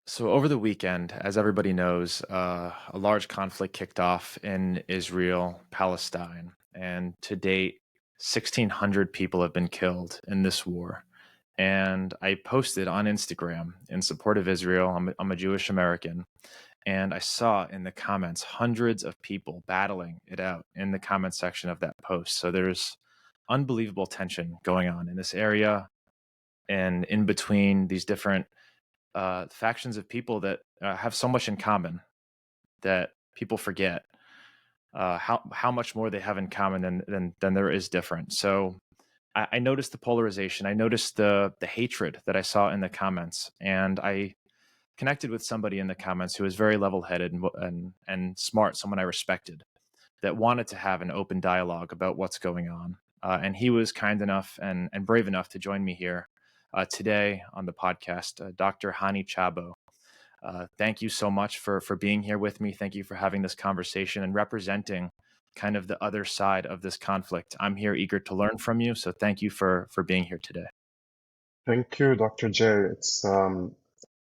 So over the weekend, as everybody knows, a large conflict kicked off in Israel-Palestine, and to date, 1,600 people have been killed in this war. And I posted on Instagram in support of Israel. I'm a Jewish American, and I saw in the comments hundreds of people battling it out in the comment section of that post. So there's unbelievable tension going on in this area and in between these different factions of people that have so much in common that people forget how much more they have in common than there is different. So I noticed the polarization. I noticed the hatred that I saw in the comments, and I connected with somebody in the comments who was very level-headed and smart, someone I respected, that wanted to have an open dialogue about what's going on. And he was kind enough and brave enough to join me here today on the podcast, Dr. Hani Chabo. Thank you so much for being here with me. Thank you for having this conversation and representing kind of the other side of this conflict. I'm here eager to learn from you, so thank you for being here today. Thank you, Dr. J. It's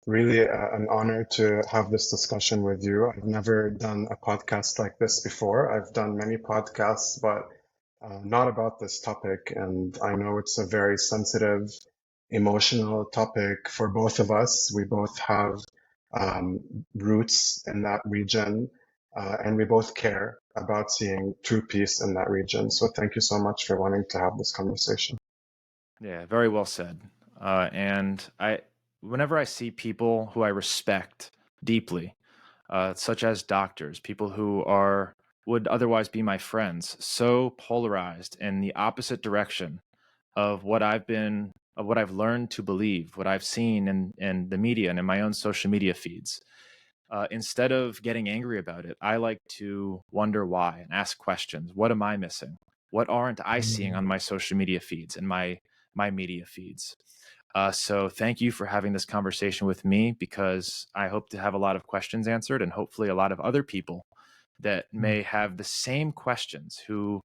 really an honor to have this discussion with you. I've never done a podcast like this before. I've done many podcasts, but not about this topic. And I know it's a very sensitive, emotional topic for both of us. We both have roots in that region, and we both care about seeing true peace in that region. So thank you so much for wanting to have this conversation. Yeah, very well said. Whenever I see people who I respect deeply, such as doctors, people who would otherwise be my friends, so polarized in the opposite direction of what I've learned to believe, what I've seen in the media and in my own social media feeds. Instead of getting angry about it, I like to wonder why and ask questions. What am I missing? What aren't I seeing on my social media feeds and my media feeds? So thank you for having this conversation with me, because I hope to have a lot of questions answered, and hopefully a lot of other people that may have the same questions, who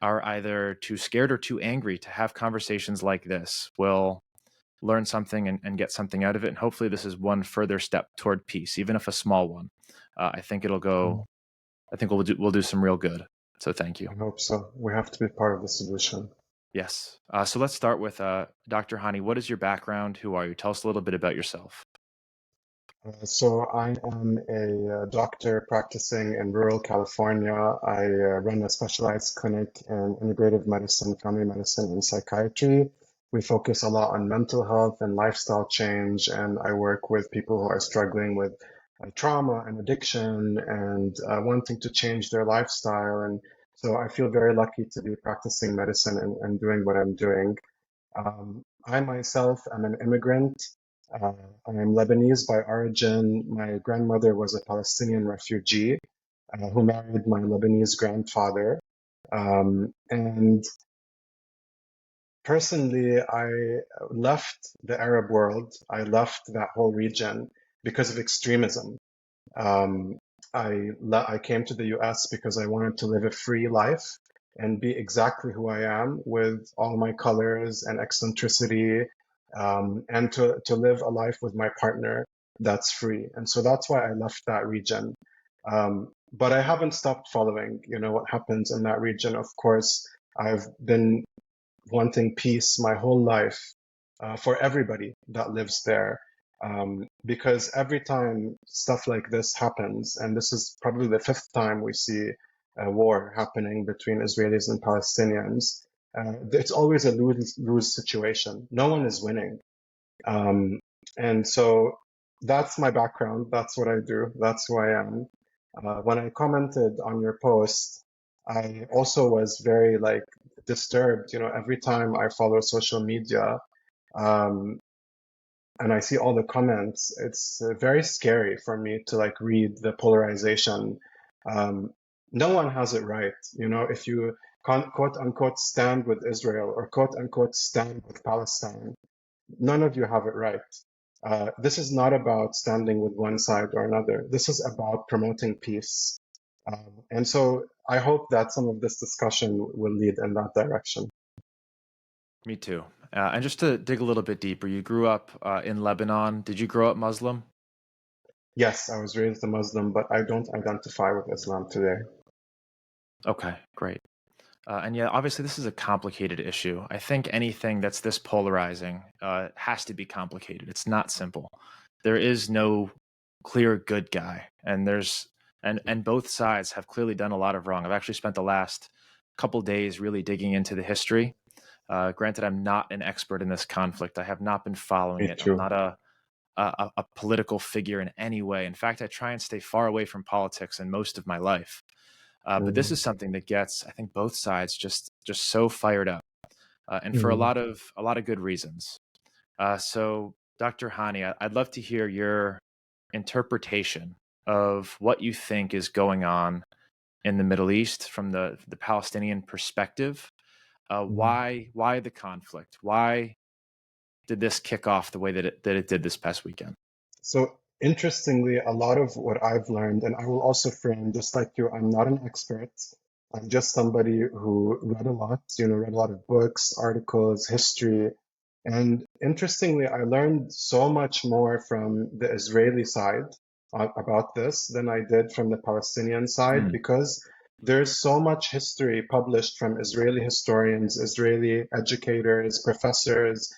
are either too scared or too angry to have conversations like this, will learn something and get something out of it. And hopefully this is one further step toward peace, even if a small one. I think we'll do some real good. So thank you. I hope so. We have to be part of the solution. Yes. So let's start with Dr. Hani. What is your background? Who are you? Tell us a little bit about yourself. So I am a doctor practicing in rural California. I run a specialized clinic in integrative medicine, family medicine, and psychiatry. We focus a lot on mental health and lifestyle change, and I work with people who are struggling with trauma and addiction and wanting to change their lifestyle. And so I feel very lucky to be practicing medicine and doing what I'm doing. I myself am an immigrant. Uh, I am Lebanese by origin. My grandmother was a Palestinian refugee who married my Lebanese grandfather. And personally, I left the Arab world. I left that whole region because of extremism. Um, I came to the US because I wanted to live a free life and be exactly who I am, with all my colors and eccentricity, and to live a life with my partner that's free. And so that's why I left that region. But I haven't stopped following, what happens in that region. Of course, I've been wanting peace my whole life, for everybody that lives there. Because every time stuff like this happens, and this is probably the fifth time we see a war happening between Israelis and Palestinians, it's always a lose situation. No one is winning. Um, and so that's my background. That's what I do. That's who I am. When I commented on your post, I also was very like disturbed. Every time I follow social media, um, and I see all the comments, it's very scary for me to like read the polarization. Um, no one has it right. If you quote unquote stand with Israel or quote unquote stand with Palestine, none of you have it right. This is not about standing with one side or another. This is about promoting peace. And so I hope that some of this discussion will lead in that direction. Me too. And just to dig a little bit deeper, you grew up in Lebanon. Did you grow up Muslim? Yes, I was raised a Muslim, but I don't identify with Islam today. Okay, great. And yeah, obviously, this is a complicated issue. I think anything that's this polarizing has to be complicated. It's not simple. There is no clear good guy, and and both sides have clearly done a lot of wrong. I've actually spent the last couple days really digging into the history. Granted, I'm not an expert in this conflict. I have not been following Me it. I'm too. not a political figure in any way. In fact, I try and stay far away from politics in most of my life. But this Mm, is something that gets, I think, both sides just so fired up, and for mm. a lot of good reasons. So, Dr. Hani, I'd love to hear your interpretation of what you think is going on in the Middle East from the Palestinian perspective. Mm. Why the conflict? Why did this kick off the way that it did this past weekend? So interestingly, a lot of what I've learned, and I will also frame, just like you, I'm not an expert. I'm just somebody who read a lot, read a lot of books, articles, history. And interestingly, I learned so much more from the Israeli side about this than I did from the Palestinian side Mm, because there's so much history published from Israeli historians, Israeli educators, professors,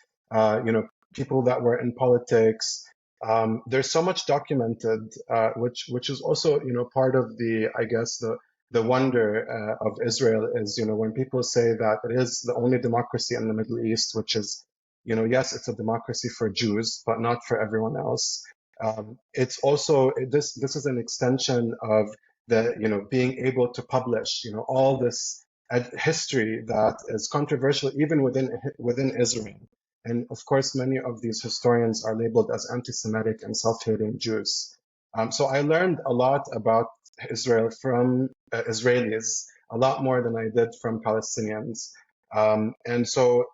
people that were in politics. There's so much documented, which is also part of the, I guess, the wonder of Israel is when people say that it is the only democracy in the Middle East, which is yes, it's a democracy for Jews, but not for everyone else. It's also this is an extension of the being able to publish all this history that is controversial even within Israel. And of course, many of these historians are labeled as anti-Semitic and self-hating Jews. So I learned a lot about Israel from Israelis, a lot more than I did from Palestinians. And so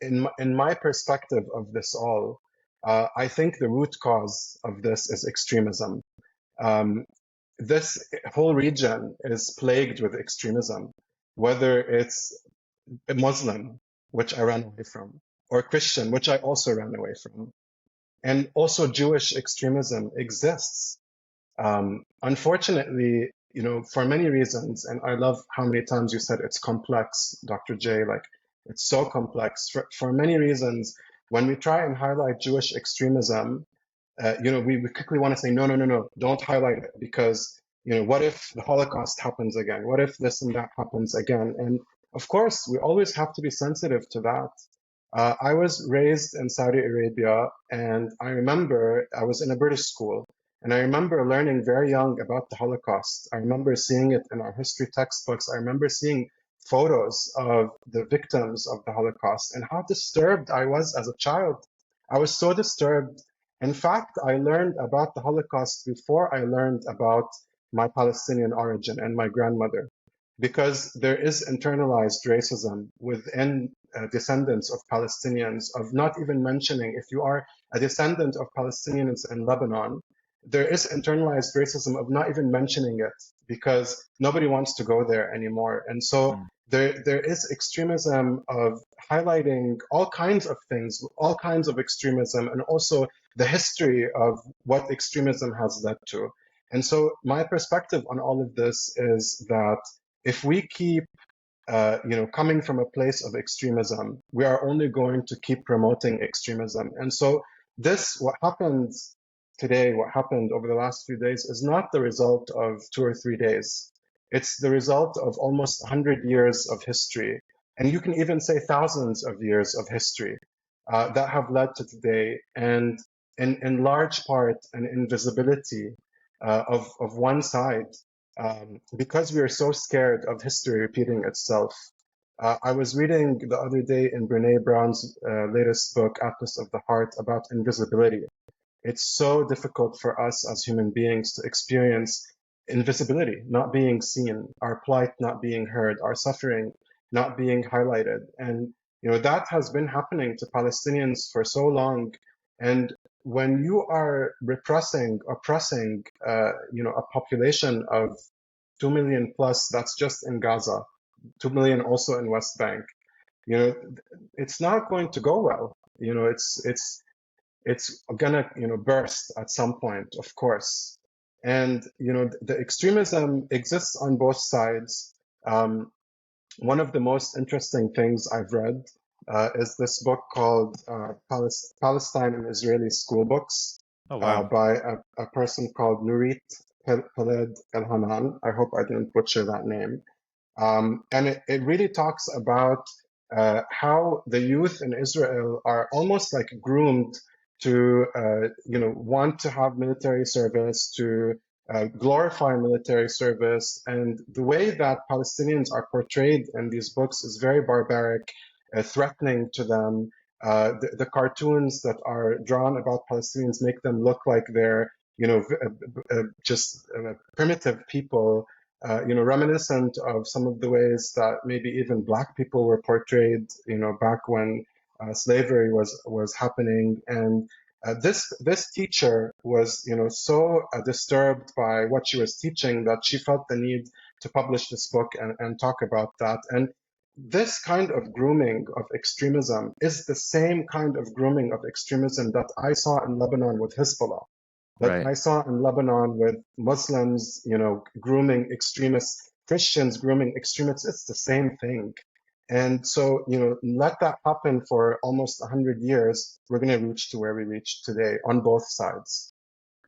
in my perspective of this all, I think the root cause of this is extremism. Um, this whole region is plagued with extremism, whether it's Muslim, which I ran away from, or Christian, which I also ran away from. And also Jewish extremism exists. Unfortunately, for many reasons, and I love how many times you said it's complex, Dr. J, like it's so complex. For many reasons, when we try and highlight Jewish extremism, we quickly want to say, no, no, no, no, don't highlight it because, what if the Holocaust happens again? What if this and that happens again? And of course, we always have to be sensitive to that. I was raised in Saudi Arabia, and I remember I was in a British school, and I remember learning very young about the Holocaust. I remember seeing it in our history textbooks. I remember seeing photos of the victims of the Holocaust and how disturbed I was as a child. I was so disturbed. In fact, I learned about the Holocaust before I learned about my Palestinian origin and my grandmother because there is internalized racism within descendants of Palestinians, of not even mentioning if you are a descendant of Palestinians in Lebanon, there is internalized racism of not even mentioning it because nobody wants to go there anymore. And so mm, there is extremism of highlighting all kinds of things, all kinds of extremism, and also the history of what extremism has led to. And so my perspective on all of this is that if we keep coming from a place of extremism, we are only going to keep promoting extremism. And so what happens today, what happened over the last few days is not the result of 2 or 3 days. It's the result of almost 100 years of history. And you can even say thousands of years of history that have led to today. And in large part, an invisibility of one side because we are so scared of history repeating itself. I was reading the other day in Brene Brown's latest book, Atlas of the Heart, about invisibility. It's so difficult for us as human beings to experience invisibility, not being seen, our plight not being heard, our suffering not being highlighted. And that has been happening to Palestinians for so long. And when you are oppressing, a population of 2 million plus, that's just in Gaza, 2 million also in West Bank, you know, it's not going to go well. It's it's gonna, burst at some point, of course. And, the extremism exists on both sides. Um, One of the most interesting things I've read is this book called Palestine in Israeli School Books Oh, wow. by a person called Nurit Peled El Hanan. I hope I didn't butcher that name. And it really talks about how the youth in Israel are almost like groomed to, want to have military service, to glorify military service. And the way that Palestinians are portrayed in these books is very barbaric, threatening to them. The cartoons that are drawn about Palestinians make them look like they're, just primitive people, reminiscent of some of the ways that maybe even Black people were portrayed, back when slavery was happening. And this teacher was, so disturbed by what she was teaching that she felt the need to publish this book and talk about that. And this kind of grooming of extremism is the same kind of grooming of extremism that I saw in Lebanon with Hezbollah, that Right. I saw in Lebanon with Muslims, grooming extremists, Christians grooming extremists. It's the same thing. And so, let that happen for almost 100 years, we're going to reach to where we reach today on both sides.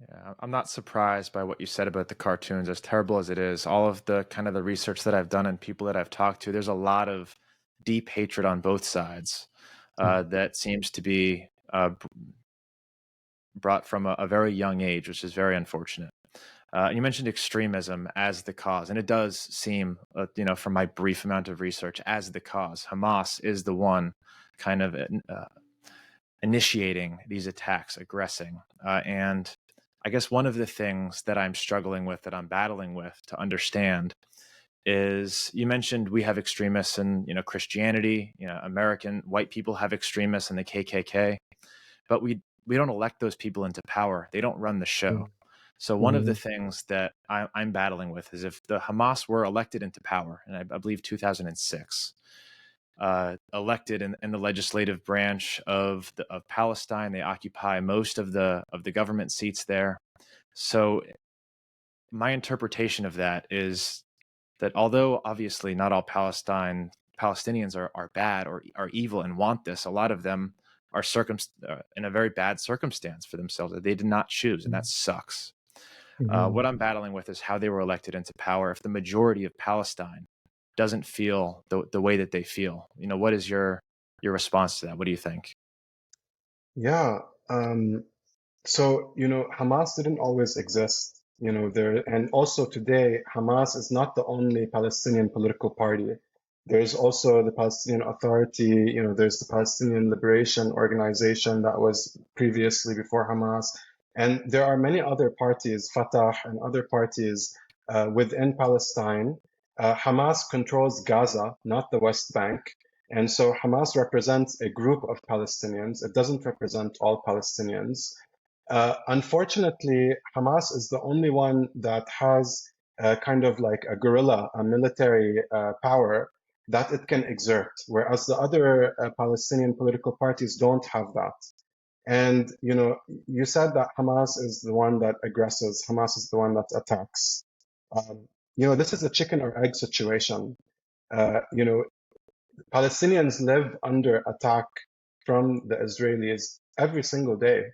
Yeah, I'm not surprised by what you said about the cartoons, as terrible as it is. All of the kind of the research that I've done and people that I've talked to, there's a lot of deep hatred on both sides that seems to be brought from a very young age, which is very unfortunate. You mentioned extremism as the cause, and it does seem, from my brief amount of research, as the cause. Hamas is the one kind of initiating these attacks, aggressing. And I guess one of the things that I'm struggling with, that I'm battling with to understand, is you mentioned we have extremists in Christianity. American white people have extremists in the KKK, but we don't elect those people into power. They don't run the show. So one of the Mhm. things that I'm battling with is if the Hamas were elected into power, and I believe 2006, elected in the legislative branch of Palestine, they occupy most of the government seats there. So my interpretation of that is that although obviously not all Palestinians are bad or are evil and want this, a lot of them are in a very bad circumstance for themselves that they did not choose, and that sucks. Mhm. What I'm battling with is how they were elected into power. If the majority of Palestine doesn't feel the way that they feel, what is your response to that? What do you think? Yeah. So, Hamas didn't always exist, and also today, Hamas is not the only Palestinian political party. There's also the Palestinian Authority, there's the Palestinian Liberation Organization that was previously before Hamas. And there are many other parties, Fatah and other parties within Palestine. Hamas controls Gaza, not the West Bank. And so Hamas represents a group of Palestinians. It doesn't represent all Palestinians. Unfortunately, Hamas is the only one that has kind of like a guerrilla, a military power that it can exert, whereas the other Palestinian political parties don't have that. And, you said that Hamas is the one that aggresses, Hamas is the one that attacks. Um, this is a chicken or egg situation. Uh, you know, Palestinians live under attack from the Israelis every single day.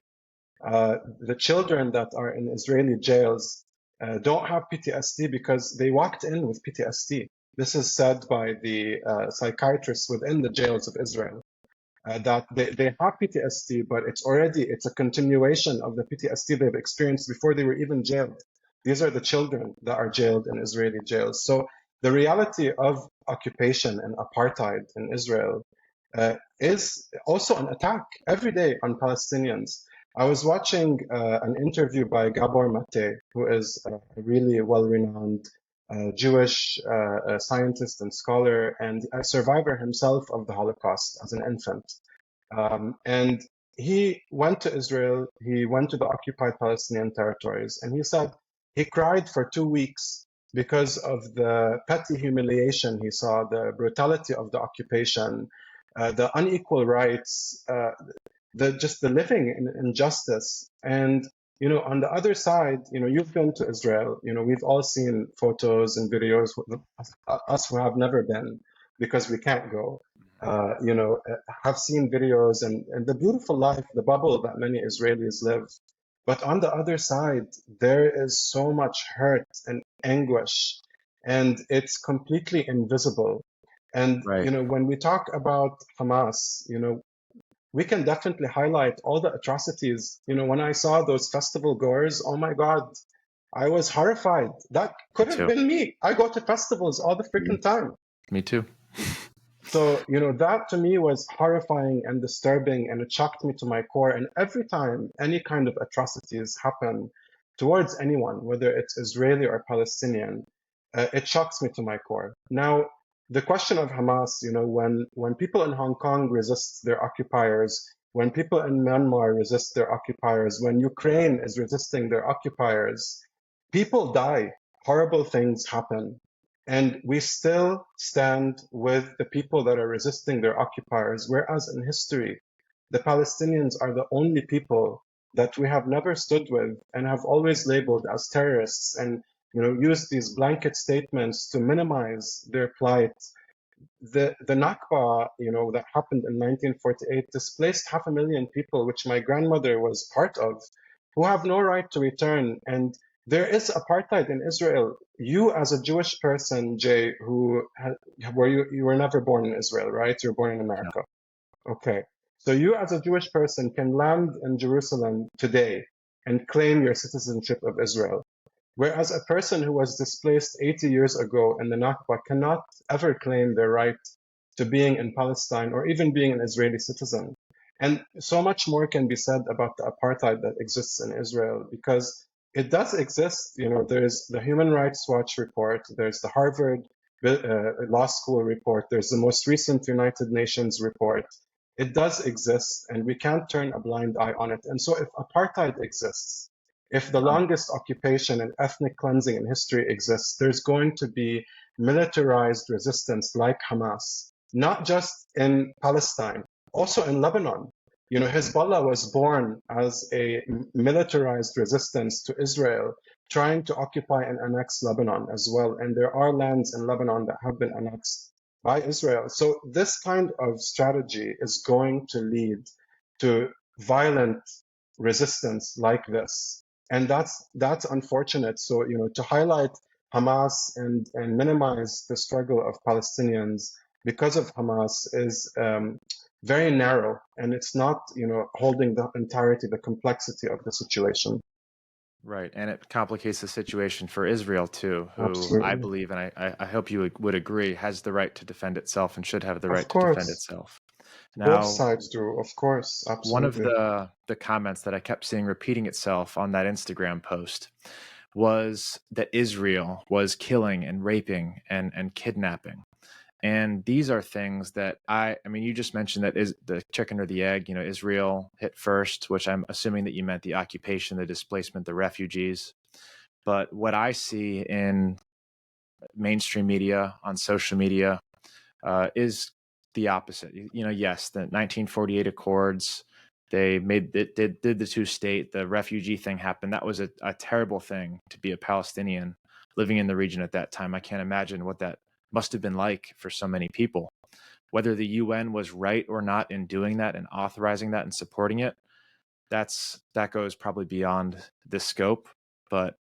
The children that are in Israeli jails don't have PTSD because they walked in with PTSD. This is said by the psychiatrists within the jails of Israel, that they have PTSD, but it's a continuation of the PTSD they've experienced before they were even jailed. These are the children that are jailed in Israeli jails. So the reality of occupation and apartheid in Israel is also an attack every day on Palestinians. I was watching an interview by Gabor Mate, who is a really well-renowned Jewish scientist and scholar, and a survivor himself of the Holocaust as an infant. And he went to Israel, he went to the occupied Palestinian territories, and he said he cried for 2 weeks because of the petty humiliation he saw, the brutality of the occupation, the unequal rights. the living in injustice. And on the other side, you've been to Israel. We've all seen photos and videos. Us who have never been, because we can't go. Have seen videos and the beautiful life, the bubble that many Israelis live. But on the other side, there is so much hurt and anguish, and it's completely invisible. And Right. when we talk about Hamas, we can definitely highlight all the atrocities. When I saw those festival goers, oh my God, I was horrified. That Me could have too. been me. I go to festivals all the freaking time. Me too. So, that to me was horrifying and disturbing, and it shocked me to my core. And every time any kind of atrocities happen towards anyone, whether it's Israeli or Palestinian, it shocks me to my core. Now, the question of Hamas, when people in Hong Kong resist their occupiers, when people in Myanmar resist their occupiers, when Ukraine is resisting their occupiers, people die, horrible things happen. And we still stand with the people that are resisting their occupiers, whereas in history, the Palestinians are the only people that we have never stood with and have always labeled as terrorists, and used these blanket statements to minimize their plight. The Nakba, that happened in 1948 displaced 500,000 people, which my grandmother was part of, who have no right to return. And there is apartheid in Israel. You, as a Jewish person, Jay, were you were never born in Israel, right? You're born in No. America. Okay. So you, as a Jewish person, can land in Jerusalem today and claim your citizenship of Israel. Whereas a person who was displaced 80 years ago in the Nakba cannot ever claim their right to being in Palestine or even being an Israeli citizen. And so much more can be said about the apartheid that exists in Israel, because it does exist. There's the Human Rights Watch report, there's the Harvard Law School report, there's the most recent United Nations report. It does exist, and we can't turn a blind eye on it. And so if apartheid exists, if the longest occupation and ethnic cleansing in history exists, there's going to be militarized resistance like Hamas, not just in Palestine, also in Lebanon. Hezbollah was born as a militarized resistance to Israel, trying to occupy and annex Lebanon as well. And there are lands in Lebanon that have been annexed by Israel. So this kind of strategy is going to lead to violent resistance like this. And that's unfortunate. So, to highlight Hamas and minimize the struggle of Palestinians because of Hamas is very narrow, and it's not, holding the entirety, the complexity of the situation. Right. And it complicates the situation for Israel too, who I Absolutely. believe, and I hope you would agree, has the right to defend itself and should have the Of right to defend course. itself. Both Now, sides do, of course. one of Absolutely. the comments that I kept seeing repeating itself on that Instagram post was that Israel was killing and raping and kidnapping. And these are things that I mean, you just mentioned that is the chicken or the egg, Israel hit first, which I'm assuming that you meant the occupation, the displacement, the refugees. But what I see in mainstream media, on social media, is the opposite. Yes, the 1948 Accords, they did the two-state, the refugee thing happened. That was a terrible thing to be a Palestinian living in the region at that time. I can't imagine what that must have been like for so many people. Whether the UN was right or not in doing that and authorizing that and supporting it, that goes probably beyond this scope, but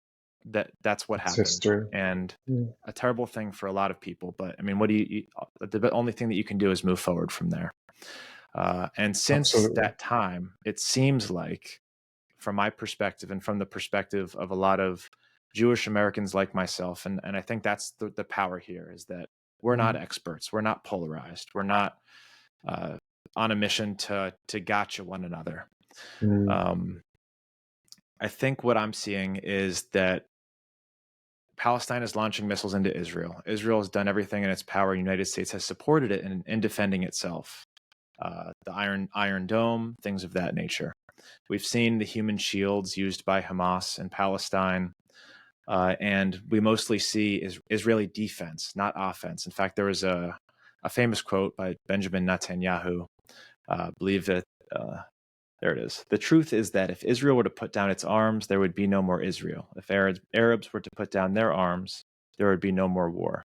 that's what It's happened, history. and Mm. a terrible thing for a lot of people. But I mean, what do the only thing that you can do is move forward from there. And since Absolutely. that time, it seems like, from my perspective and from the perspective of a lot of Jewish Americans like myself, and I think that's the power here, is that we're not Mm. experts, we're not polarized, we're not uh, on a mission to gotcha one another. Mm. Um, I think what I'm seeing is that Palestine is launching missiles into Israel. Israel has done everything in its power. The United States has supported it in defending itself. The Iron Dome, things of that nature. We've seen the human shields used by Hamas in Palestine, and we mostly see Israeli defense, not offense. In fact, there was a famous quote by Benjamin Netanyahu. I believe that There it is. The truth is that if Israel were to put down its arms, there would be no more Israel. If Arabs were to put down their arms, there would be no more war.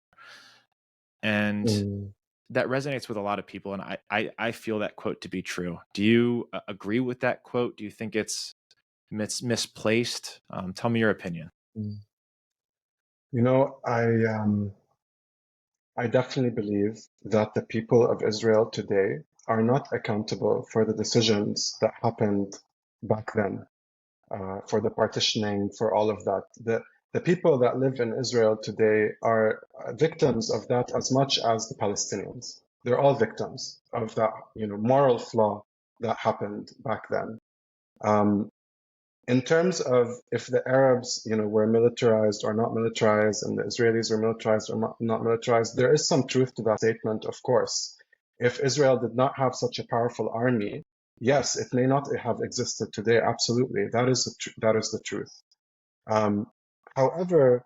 And Mm, that resonates with a lot of people, and I feel that quote to be true. Do you agree with that quote? Do you think it's misplaced? Tell me your opinion. mm. You know, I definitely believe that the people of Israel today are not accountable for the decisions that happened back then, for the partitioning, for all of that. The people that live in Israel today are victims of that as much as the Palestinians. They're all victims of that, moral flaw that happened back then. Um, in terms of if the Arabs, were militarized or not militarized, and the Israelis were militarized or not militarized, there is some truth to that statement, of course. If Israel did not have such a powerful army, yes, it may not have existed today. Absolutely, that is the truth. Um, However,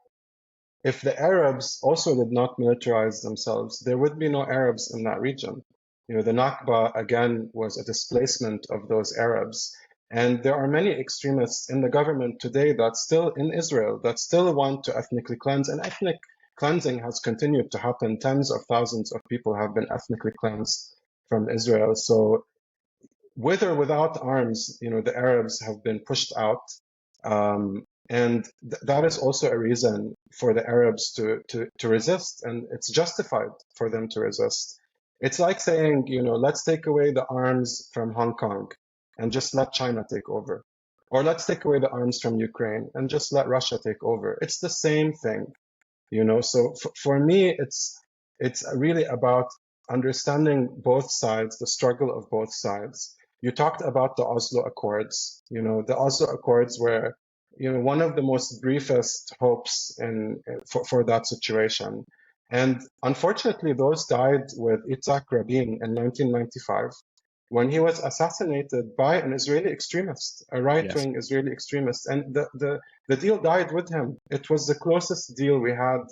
if the Arabs also did not militarize themselves, there would be no Arabs in that region. The Nakba, again, was a displacement of those Arabs. And there are many extremists in the government today that still in Israel that still want to ethnically cleanse. And ethnic cleansing has continued to happen. Tens of thousands of people have been ethnically cleansed from Israel. So with or without arms, the Arabs have been pushed out. And that is also a reason for the Arabs to resist, and it's justified for them to resist. It's like saying, let's take away the arms from Hong Kong and just let China take over. Or let's take away the arms from Ukraine and just let Russia take over. It's the same thing. So for me, it's really about understanding both sides, the struggle of both sides. You talked about the Oslo Accords. The Oslo Accords were, one of the most briefest hopes for that situation. And unfortunately, those died with Yitzhak Rabin in 1995 when he was assassinated by an Israeli extremist, a Yes. right-wing Israeli extremist. And the deal died with him. It was the closest deal we had.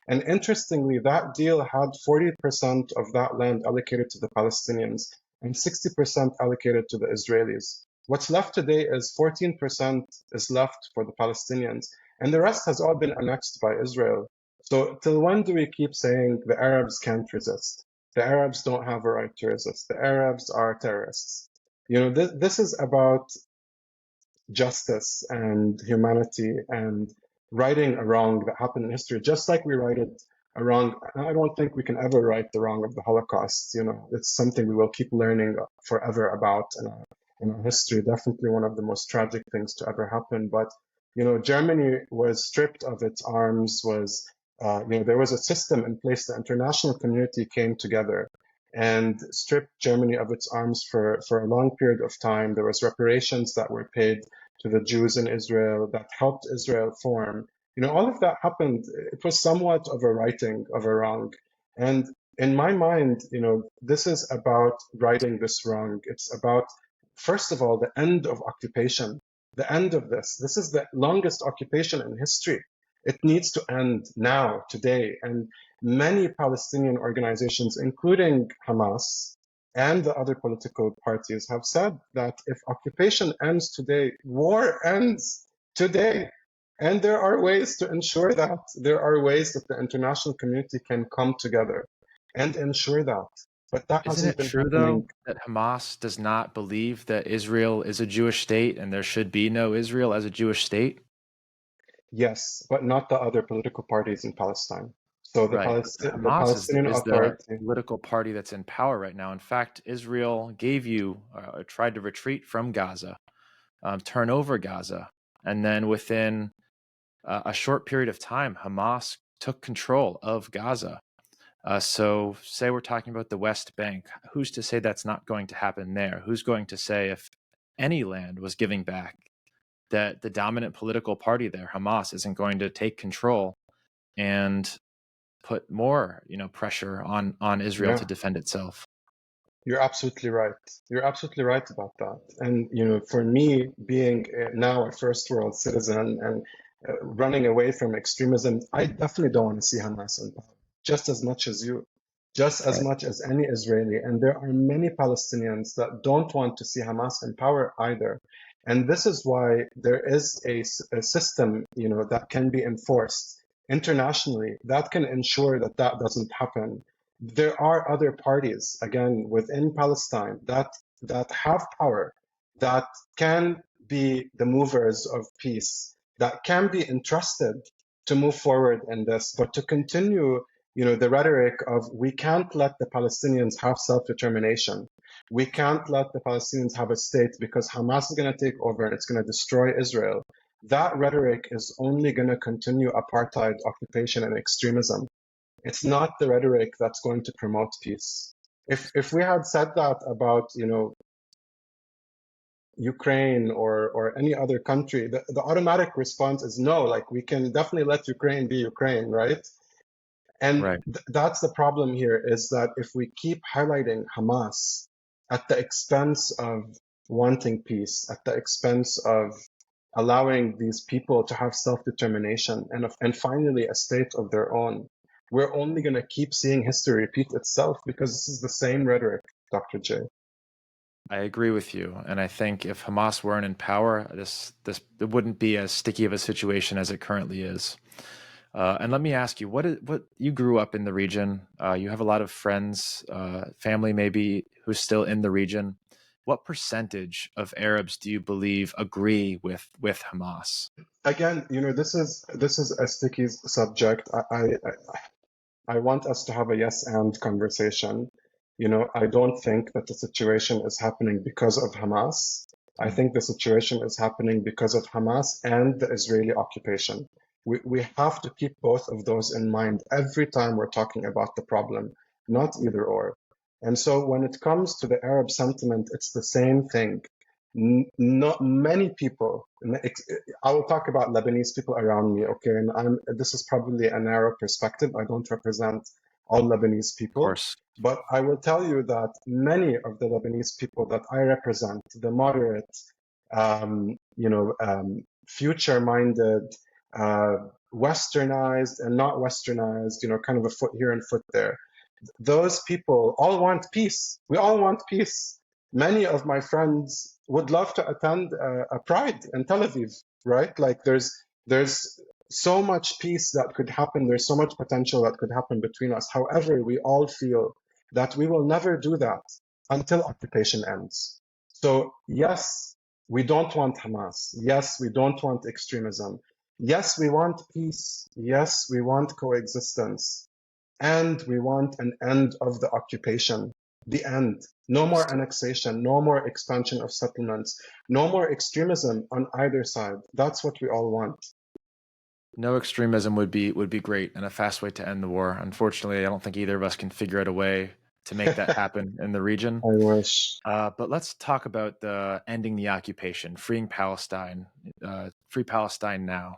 And interestingly, that deal had 40% of that land allocated to the Palestinians and 60% allocated to the Israelis. What's left today is 14% is left for the Palestinians, and the rest has all been annexed by Israel. So, till when do we keep saying the Arabs can't resist? The Arabs don't have a right to resist. The Arabs are terrorists. This is about justice and humanity and righting a wrong that happened in history, just like we righted a wrong. I don't think we can ever right the wrong of the Holocaust. It's something we will keep learning forever about in our history. Definitely one of the most tragic things to ever happen. But, Germany was stripped of its arms, there was a system in place. The international community came together and stripped Germany of its arms for a long period of time. There was reparations that were paid to the Jews in Israel that helped Israel form. All of that happened. It was somewhat of a righting of a wrong. And in my mind, this is about righting this wrong. It's about, first of all, the end of occupation, the end of this. This is the longest occupation in history. It needs to end now, today. And many Palestinian organizations, including Hamas, and the other political parties have said that if occupation ends today, war ends today. And there are ways to ensure that. There are ways that the international community can come together and ensure that. But that Isn't hasn't it been true, though, happening. that Hamas does not believe that Israel is a Jewish state and there should be no Israel as a Jewish state? Yes, but not the other political parties in Palestine. So Right. But The Hamas Palestinian is the Authority. political party that's in power right now. In fact, Israel gave you, tried to retreat from Gaza, turn over Gaza. And then within a short period of time, Hamas took control of Gaza. So, say we're talking about the West Bank. Who's to say that's not going to happen there? Who's going to say if any land was giving back that the dominant political party there, Hamas, isn't going to take control and put more, pressure on Israel to Yeah. defend itself? You're absolutely right. You're absolutely right about that. And, for me, being now a first world citizen and running away from extremism, I definitely don't want to see Hamas in power, just as much as you. just as Right. much as any Israeli. And there are many Palestinians that don't want to see Hamas in power either. And this is why there is a system, that can be enforced internationally that can ensure that that doesn't happen. There are other parties, again, within Palestine that have power, that can be the movers of peace, that can be entrusted to move forward in this, but to continue the rhetoric of we can't let the Palestinians have self-determination. We can't let the Palestinians have a state because Hamas is going to take over and it's going to destroy Israel. That rhetoric is only going to continue apartheid, occupation, and extremism. It's not the rhetoric that's going to promote peace. If we had said that about, Ukraine or any other country, the automatic response is no, like we can definitely let Ukraine be Ukraine, right? And Right. that's the problem here is that if we keep highlighting Hamas at the expense of wanting peace, at the expense of allowing these people to have self-determination and finally a state of their own, we're only going to keep seeing history repeat itself because this is the same rhetoric, Dr. J. I agree with you, and I think if Hamas weren't in power, this it wouldn't be as sticky of a situation as it currently is. And let me ask you, what you grew up in the region? You have a lot of friends, family maybe who's still in the region. What percentage of Arabs do you believe agree with Hamas? Again, this is a sticky subject. I want us to have a yes and conversation. I don't think that the situation is happening because of Hamas. I Mm. think the situation is happening because of Hamas and the Israeli occupation. We have to keep both of those in mind every time we're talking about the problem, not either or. And so when it comes to the Arab sentiment, it's the same thing. Not many people, I will talk about Lebanese people around me, okay? And this is probably a narrow perspective. I don't represent all Lebanese Of people, course, but I will tell you that many of the Lebanese people that I represent, the moderate, future-minded, uh, westernized and not westernized, kind of a foot here and foot there, those people all want peace. We all want peace. Many of my friends would love to attend a Pride in Tel Aviv, right? Like there's so much peace that could happen. There's so much potential that could happen between us. However, we all feel that we will never do that until occupation ends. So yes, we don't want Hamas. Yes, we don't want extremism. Yes, we want peace. Yes, we want coexistence. And we want an end of the occupation. The end. No more understood. annexation, no more expansion of settlements, no more extremism on either side. That's what we all want. No extremism would be great and a fast way to end the war. Unfortunately, I don't think either of us can figure out a way to make that I happen in the region. wish. But let's talk about the ending the occupation, freeing Palestine, free Palestine now.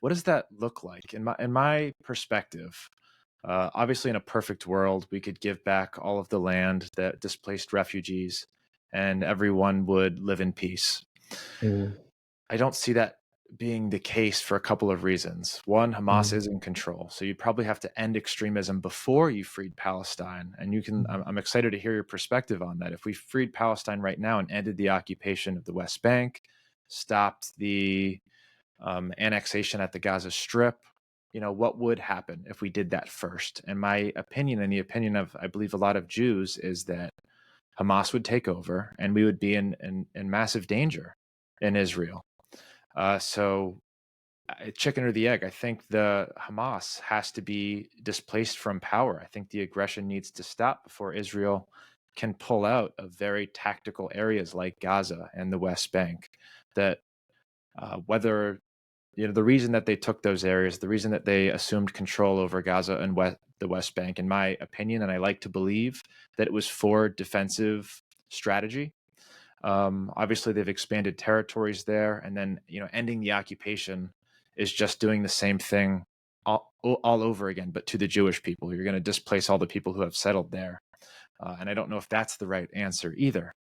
What does that look like? In my perspective, obviously, in a perfect world, we could give back all of the land that displaced refugees, and everyone would live in peace. Mm, I don't see that being the case for a couple of reasons. One, Hamas mm, is in control, so you'd probably have to end extremism before you freed Palestine. And you can, I'm excited to hear your perspective on that. If we freed Palestine right now and ended the occupation of the West Bank, stopped the annexation at the Gaza Strip, what would happen if we did that first? And my opinion, and the opinion of, I believe, a lot of Jews, is that Hamas would take over and we would be in massive danger in Israel. So, chicken or the egg, I think the Hamas has to be displaced from power. I think the aggression needs to stop before Israel can pull out of very tactical areas like Gaza and the West Bank. That whether the reason that they took those areas, the reason that they assumed control over Gaza and the West Bank, in my opinion, and I like to believe that it was for defensive strategy. Obviously, they've expanded territories there, and then ending the occupation is just doing the same thing all over again, but to the Jewish people. You're going to displace all the people who have settled there, and I don't know if that's the right answer either.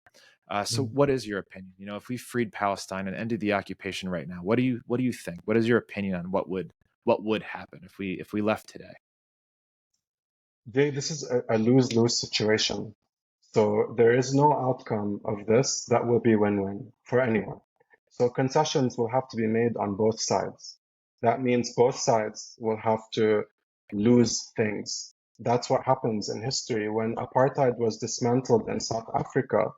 So, mm. what is your opinion? If we freed Palestine and ended the occupation right now, what do you think? What is your opinion on what would happen if we left today? This is a lose-lose situation. So there is no outcome of this that will be win-win for anyone. So concessions will have to be made on both sides. That means both sides will have to lose things. That's what happens in history. When apartheid was dismantled in South Africa,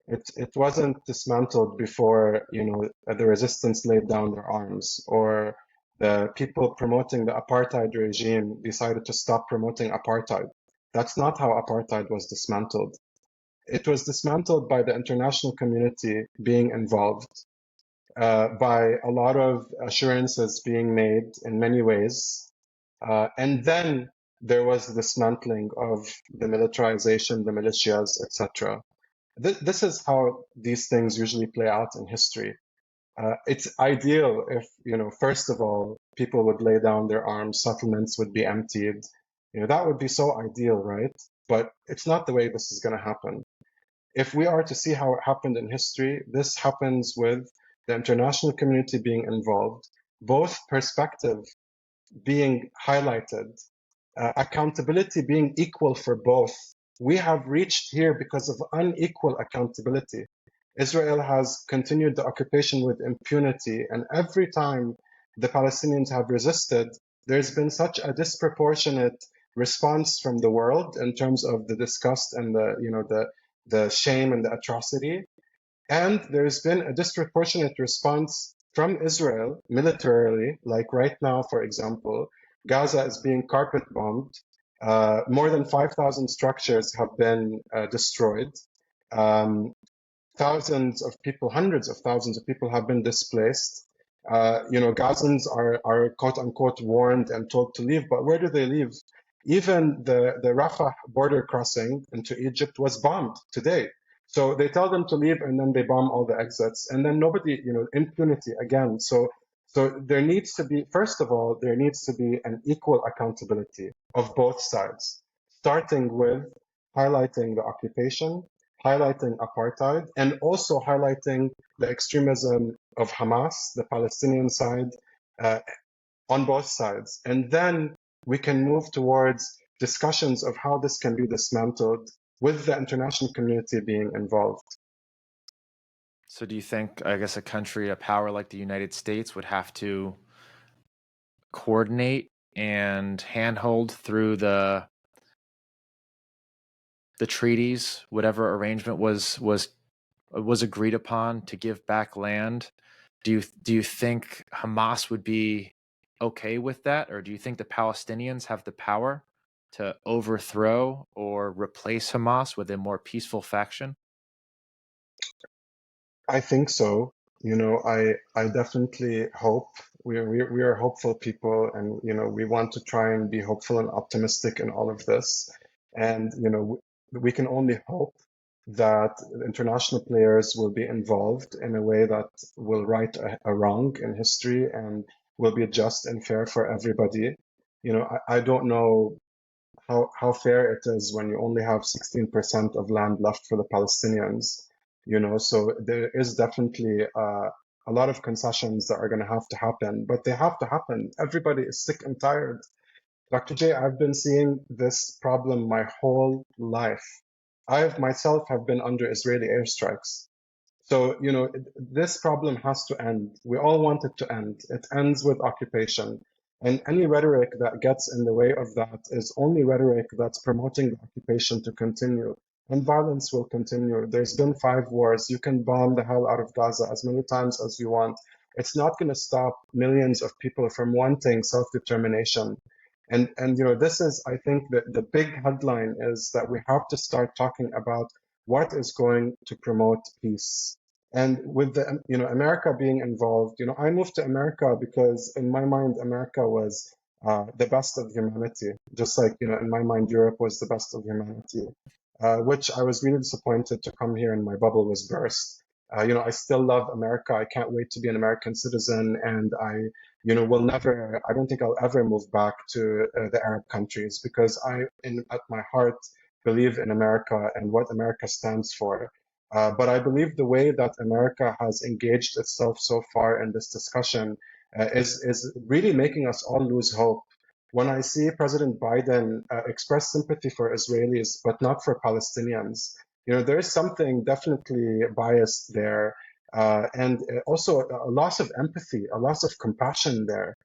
it wasn't dismantled before, the resistance laid down their arms, or the people promoting the apartheid regime decided to stop promoting apartheid. That's not how apartheid was dismantled. It was dismantled by the international community being involved, by a lot of assurances being made in many ways. And then there was the dismantling of the militarization, the militias, etc. This is how these things usually play out in history. It's ideal if, first of all, people would lay down their arms, settlements would be emptied. That would be so ideal, right? But it's not the way this is going to happen. If we are to see how it happened in history, this happens with the international community being involved, both perspective being highlighted, accountability being equal for both. We have reached here because of unequal accountability. Israel has continued the occupation with impunity, and every time the Palestinians have resisted, there's been such a disproportionate response from the world in terms of the disgust and the shame and the atrocity. And there's been a disproportionate response from Israel militarily, like right now, for example, Gaza is being carpet bombed. More than 5,000 structures have been destroyed. Um, Thousands of people, hundreds of thousands of people have been displaced. Gazans are quote unquote warned and told to leave, but where do they leave? Even the Rafah border crossing into Egypt was bombed today. So they tell them to leave and then they bomb all the exits. And then nobody, impunity again. So there needs to be, first of all, there needs to be an equal accountability of both sides, starting with highlighting the occupation, highlighting apartheid, and also highlighting the extremism of Hamas, the Palestinian side, uh, on both sides. And then we can move towards discussions of how this can be dismantled with the international community being involved. So do you think, I guess, a country, a power like the United States would have to coordinate and handhold through the treaties, whatever arrangement was agreed upon to give back land? Do you think Hamas would be okay with that, or do you think the Palestinians have the power to overthrow or replace Hamas with a more peaceful faction? I think so. I definitely hope we are hopeful people, and we want to try and be hopeful and optimistic in all of this. And we can only hope that international players will be involved in a way that will right a wrong in history and will be just and fair for everybody. I don't know how fair it is when you only have 16% of land left for the Palestinians. So there is definitely a lot of concessions that are going to happen, but they have to happen. Everybody is sick and tired. Dr. J, I've been seeing this problem my whole life. I myself have been under Israeli airstrikes. So, this problem has to end. We all want it to end. It ends with occupation. And any rhetoric that gets in the way of that is only rhetoric that's promoting the occupation to continue. And violence will continue. There's been 5 wars. You can bomb the hell out of Gaza as many times as you want. It's not going to stop millions of people from wanting self-determination. And this is, I think, the big headline is that we have to start talking about what is going to promote peace. And with the, America being involved, I moved to America because in my mind, America was the best of humanity. Just like, in my mind, Europe was the best of humanity, which I was really disappointed to come here and my bubble was burst. I still love America. I can't wait to be an American citizen. And I don't think I'll ever move back to the Arab countries because at my heart, believe in America and what America stands for. But I believe the way that America has engaged itself so far in this discussion is really making us all lose hope. when I see President Biden express sympathy for Israelis but not for Palestinians, there is something definitely biased there, and also a loss of empathy, a loss of compassion there.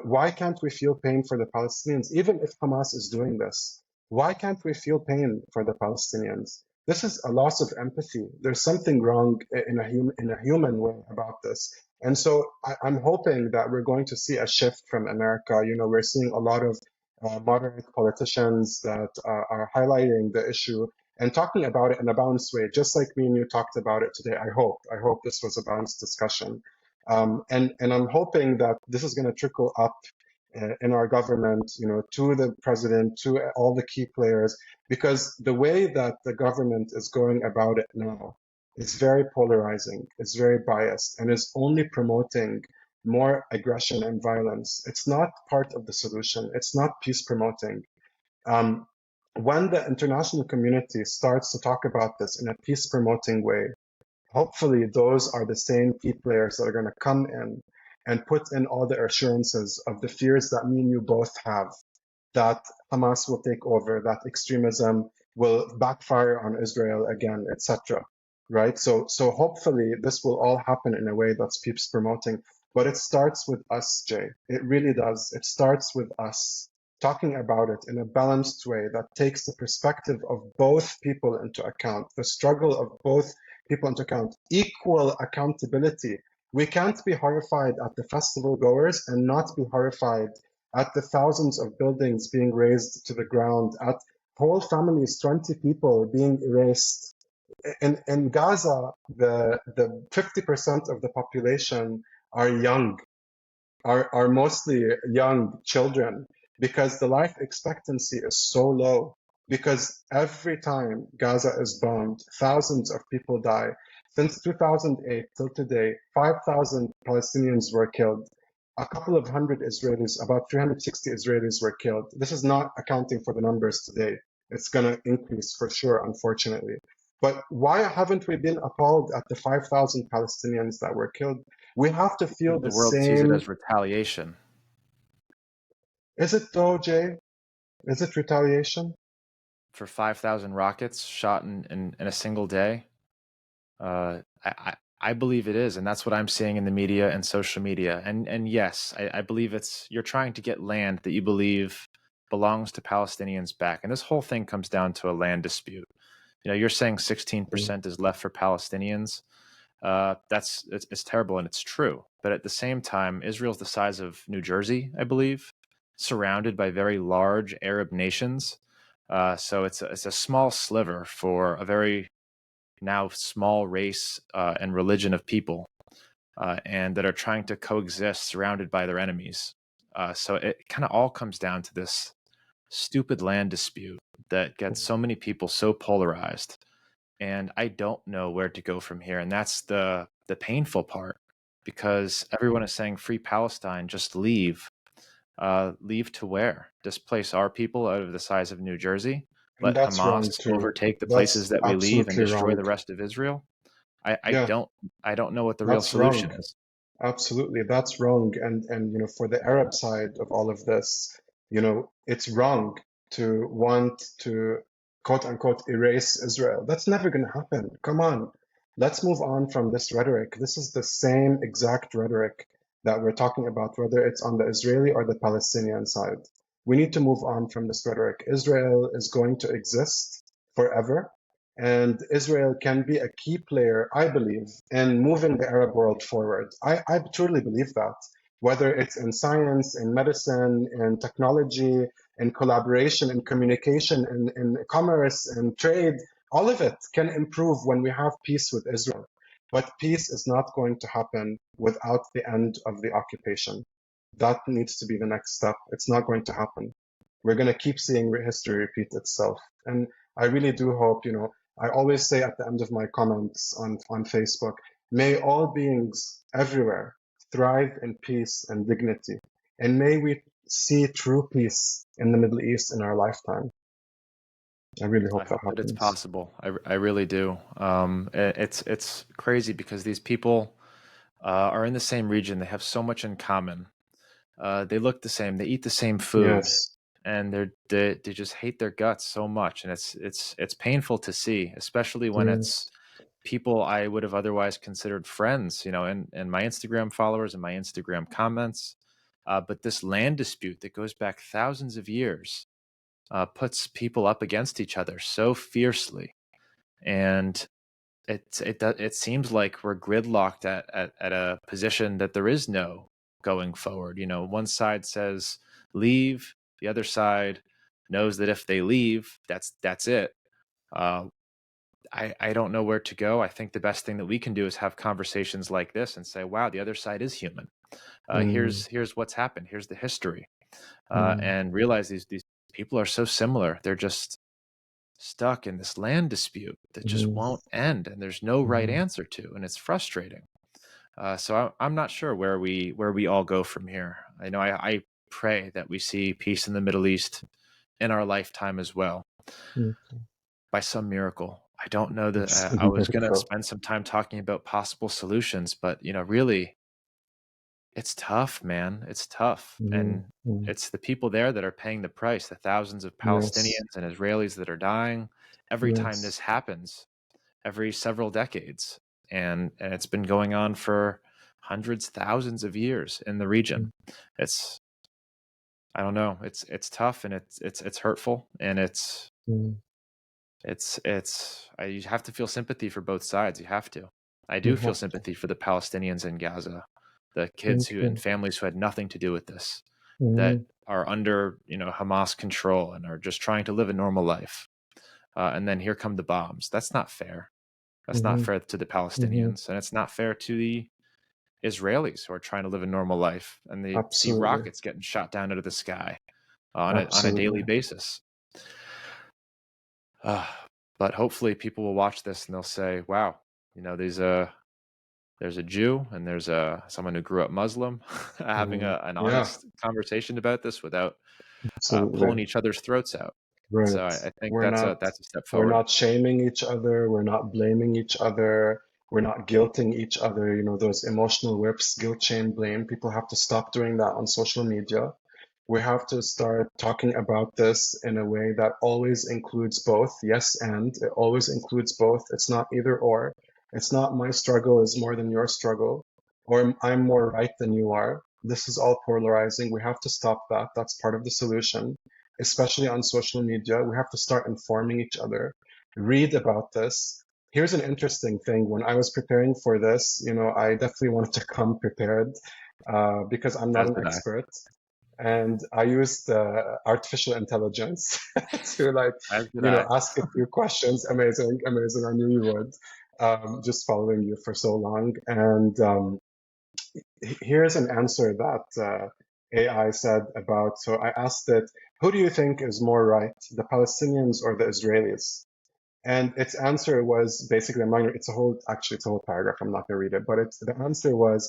Why can't we feel pain for the Palestinians, even if Hamas is doing this? Why can't we feel pain for the Palestinians? This is a loss of empathy. There's something wrong in a human way about this. And so I'm hoping that we're going to see a shift from America. We're seeing a lot of moderate politicians that are highlighting the issue and talking about it in a balanced way, just like me and you talked about it today. I hope. I hope this was a balanced discussion. And I'm hoping that this is going to trickle up in our government, to the president, to all the key players, because the way that the government is going about it now, it's very polarizing, it's very biased, and is only promoting more aggression and violence. It's not part of the solution. It's not peace promoting. Um, when the international community starts to talk about this in a peace promoting way, hopefully those are the same key players that are going to come in and put in all the assurances of the fears that me and you both have, that Hamas will take over, that extremism will backfire on Israel again, etc. Right? So hopefully this will all happen in a way that's peace promoting. But it starts with us, Jay. It really does. It starts with us talking about it in a balanced way that takes the perspective of both people into account, the struggle of both people into account, equal accountability. We can't be horrified at the festival goers and not be horrified at the thousands of buildings being razed to the ground, at whole families, 20 people being erased. In Gaza, the 50% of the population are young, are mostly young children, because the life expectancy is so low. Because every time Gaza is bombed, thousands of people die. Since 2008 till today, 5,000 Palestinians were killed. A couple of hundred Israelis, about 360 Israelis were killed. This is not accounting for the numbers today. It's going to increase for sure, unfortunately. But why haven't we been appalled at the 5,000 Palestinians that were killed? We have to feel The the world sees it same. as retaliation. Is it though, Jay? Is it retaliation? For 5,000 rockets shot in a single day. I believe it is, and that's what I'm seeing in the media and social media. And yes, I believe you're trying to get land that you believe belongs to Palestinians back. And this whole thing comes down to a land dispute. You're saying Mm. 16% is left for Palestinians. It's terrible, and it's true. But at the same time, Israel's the size of New Jersey, I believe, surrounded by very large Arab nations. So it's a small sliver for a very now small race and religion of people, and that are trying to coexist, surrounded by their enemies. So it kind of all comes down to this stupid land dispute that gets so many people so polarized, and I don't know where to go from here. And that's the painful part, because everyone is saying free Palestine, just leave. Leave to where? Displace our people out of the size of New Jersey? And Let that's wrong Hamas too. overtake the places That's that we leave and absolutely destroy wrong. the rest of Israel? I, I Yeah, don't I don't know what the real that's wrong. solution is. Absolutely, that's wrong. And for the Arab side of all of this, it's wrong to want to quote unquote erase Israel. That's never going to happen. Come on. Let's move on from this rhetoric. This is the same exact rhetoric that we're talking about, whether it's on the Israeli or the Palestinian side. We need to move on from this rhetoric. Israel is going to exist forever. And Israel can be a key player, I believe, in moving the Arab world forward. I truly believe that, whether it's in science, in medicine, in technology, in collaboration, in communication, in commerce, in trade, all of it can improve when we have peace with Israel. But peace is not going to happen without the end of the occupation. That needs to be the next step. It's not going to happen. We're going to keep seeing history repeat itself. And I really do hope, I always say at the end of my comments on Facebook, may all beings everywhere thrive in peace and dignity. And may we see true peace in the Middle East in our lifetime. I really I hope that hope that it's happens. possible. I really do. It's crazy because these people are in the same region. They have so much in common. They look the same. They eat the same food, Yes. and they just hate their guts so much, and it's painful to see, especially when it's Yes. people I would have otherwise considered friends, and my Instagram followers and my Instagram comments. But this land dispute that goes back thousands of years puts people up against each other so fiercely, and it seems like we're gridlocked at a position that there is no going forward. One side says leave, the other side knows that if they leave, that's it. Uh, I don't know where to go. I think the best thing that we can do is have conversations like this and say, wow, the other side is human. Mm, Here's what's happened. Here's the history, mm, and realize these people are so similar. They're just stuck in this land dispute that just mm, won't end, and there's no right mm, answer to, and it's frustrating. So I'm not sure where we all go from here. I pray that we see peace in the Middle East in our lifetime as well, mm. by some miracle. I don't know that It's a I was going to miracle. spend some time talking about possible solutions, but really, it's tough, man. It's tough, Mm, and mm. it's the people there that are paying the price. The thousands of Yes. Palestinians and Israelis that are dying every time this Yes. happens, every several decades, and it's been going on for hundreds, thousands of years in the region. Mm, It's I don't know. It's tough, and it's hurtful, and mm. you have to feel sympathy for both sides. You have to. I You do feel have to. sympathy for the Palestinians in Gaza, the kids Thank who and you. families who had nothing to do with this, that Mm, are under Hamas control and are just trying to live a normal life. And then here come the bombs. That's not fair. That's not mm, fair to the mm. Palestinians, and it's not fair to the Israelis who are trying to live a normal life, and they see Absolutely. rockets getting shot down out of the sky on a daily Absolutely. basis. Uh, but hopefully, people will watch this and they'll say, "Wow, there's a Jew and there's someone who grew up Muslim having Mm. an Yeah, honest conversation about this without absolutely. pulling each other's throats out." So Right. I think We're that's a not that's a step we're forward. not shaming each other, we're not blaming each other, we're not guilting each other, those emotional whips, guilt, shame, blame. People have to stop doing that on social media. We have to start talking about this in a way that always includes both. Yes, and it always includes both. It's not either or. It's not my struggle is more than your struggle, or I'm more right than you are. This is all polarizing. We have to stop that. That's part of the solution, especially on social media. We have to start informing each other, read about this. Here's an interesting thing. When I was preparing for this, I definitely wanted to come prepared because I'm not As an did I. expert, and I used artificial intelligence to As did I. ask a few questions. Amazing, amazing. I knew you would. Just following you for so long, and here's an answer that AI said about. So I asked it, "Who do you think is more right, the Palestinians or the Israelis?" And its answer was basically a minor. It's a whole paragraph. I'm not going to read it, but the answer was,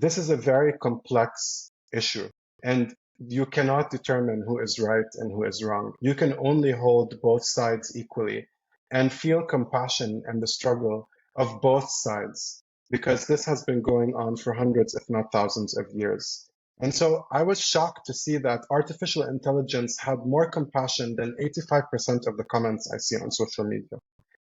this is a very complex issue, and you cannot determine who is right and who is wrong. You can only hold both sides equally and feel compassion and the struggle of both sides, because this has been going on for hundreds, if not thousands of years. And so I was shocked to see that artificial intelligence had more compassion than 85% of the comments I see on social media.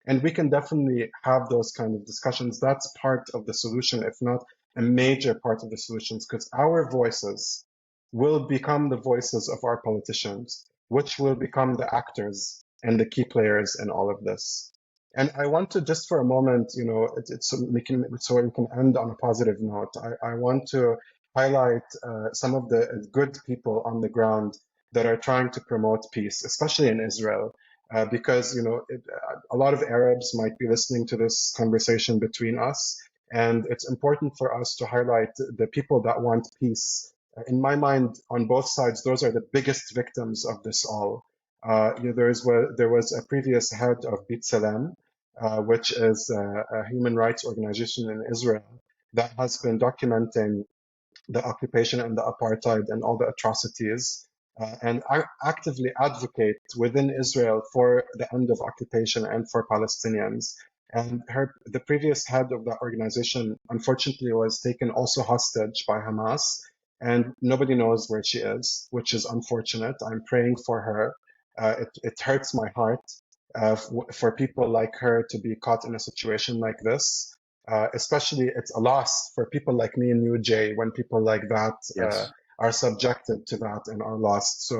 And we can definitely have those kind of discussions. That's part of the solution, if not a major part of the solutions, because our voices will become the voices of our politicians, which will become the actors and the key players in all of this. And I want to just for a moment, so we can end on a positive note. I want to highlight some of the good people on the ground that are trying to promote peace, especially in Israel, because a lot of Arabs might be listening to this conversation between us, and it's important for us to highlight the people that want peace. In my mind, on both sides, those are the biggest victims of this all. There was a previous head of Beit Salem, which is a human rights organization in Israel that has been documenting the occupation and the apartheid and all the atrocities, and I actively advocate within Israel for the end of occupation and for Palestinians. And the previous head of that organization, unfortunately, was taken also hostage by Hamas. and nobody knows where she is, which is unfortunate. I'm praying for her. It hurts my heart for people like her to be caught in a situation like this. Especially, it's a loss for people like me and you, Jay, when people like that Yes. are subjected to that and are lost. So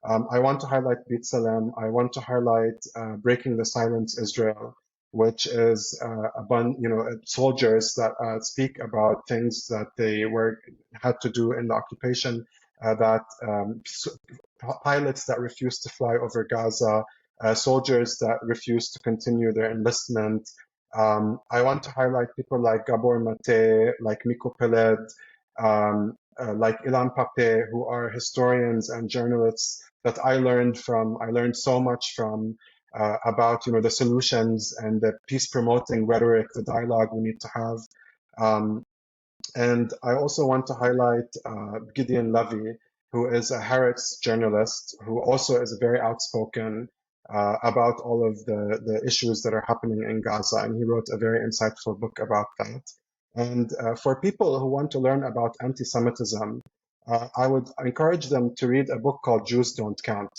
I want to highlight Beit Salem. I want to highlight Breaking the Silence Israel, which is soldiers that speak about things that they had to do in the occupation, that pilots that refused to fly over Gaza, soldiers that refused to continue their enlistment. I want to highlight people like Gabor Mate, like Miko Peled, like Ilan Pape, who are historians and journalists that I learned from. I learned so much from about the solutions and the peace promoting rhetoric, the dialogue we need to have. And I also want to highlight Gideon Levy, who is a Haaretz journalist, who also is very outspoken about all of the issues that are happening in Gaza. And he wrote a very insightful book about that. And for people who want to learn about anti-Semitism, I would encourage them to read a book called Jews Don't Count.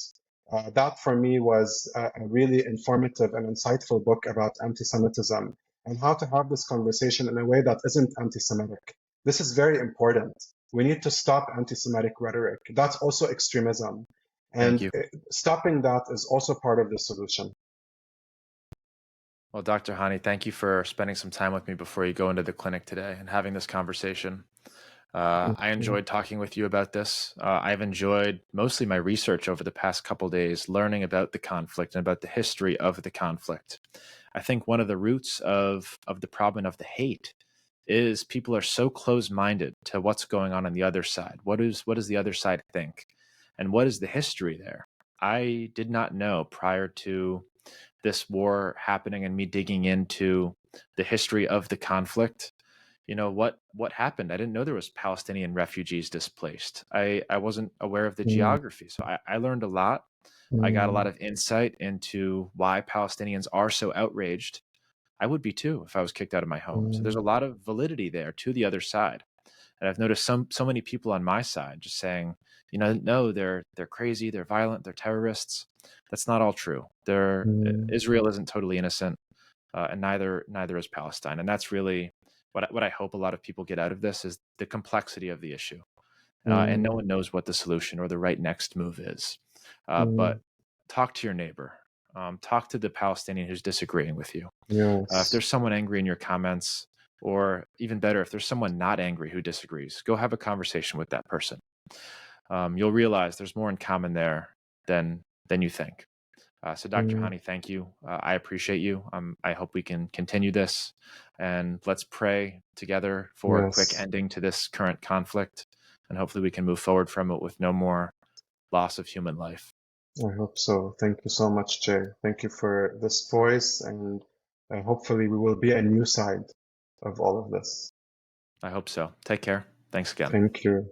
That for me was a really informative and insightful book about anti-Semitism and how to have this conversation in a way that isn't anti-Semitic. This is very important. We need to stop anti-Semitic rhetoric. That's also extremism. Thank And you. stopping that is also part of the solution. Well, Dr. Hani, thank you for spending some time with me before you go into the clinic today and having this conversation. I enjoyed talking with you about this. I've enjoyed mostly my research over the past couple days, learning about the conflict and about the history of the conflict. I think one of the roots of the problem of the hate is people are so close-minded to what's going on the other side. What does the other side think? And what is the history there? I did not know prior to this war happening and me digging into the history of the conflict, what happened. I didn't know there was Palestinian refugees displaced. I wasn't aware of the Mm, geography, so I learned a lot. I got a lot mm, of insight into why Palestinians are so outraged. I would be too if I was kicked out of my home. So there's mm, a lot of validity there to the other side. And I've noticed so many people on my side just saying, no, they're crazy, they're violent, they're terrorists. That's not all true. mm, Israel isn't totally innocent, and neither is Palestine. And that's really what I hope a lot of people get out of this is the complexity of the issue. And no mm, one knows what the solution or the right next move is. But mm. talk to your neighbor. Talk to the Palestinian who's disagreeing with you. If Yes, there's someone angry in your comments, or even better, if there's someone not angry who disagrees, go have a conversation with that person. You'll realize there's more in common there than you think. So, Dr. mm, Hani, thank you. I appreciate you. I hope we can continue this, and let's pray together for a quick yes. ending to this current conflict, and hopefully we can move forward from it with no more loss of human life. I hope so. Thank you so much, Jay. Thank you for this voice, and hopefully we will be a new side of all of this. I hope so. Take care. Thanks again. Thank you.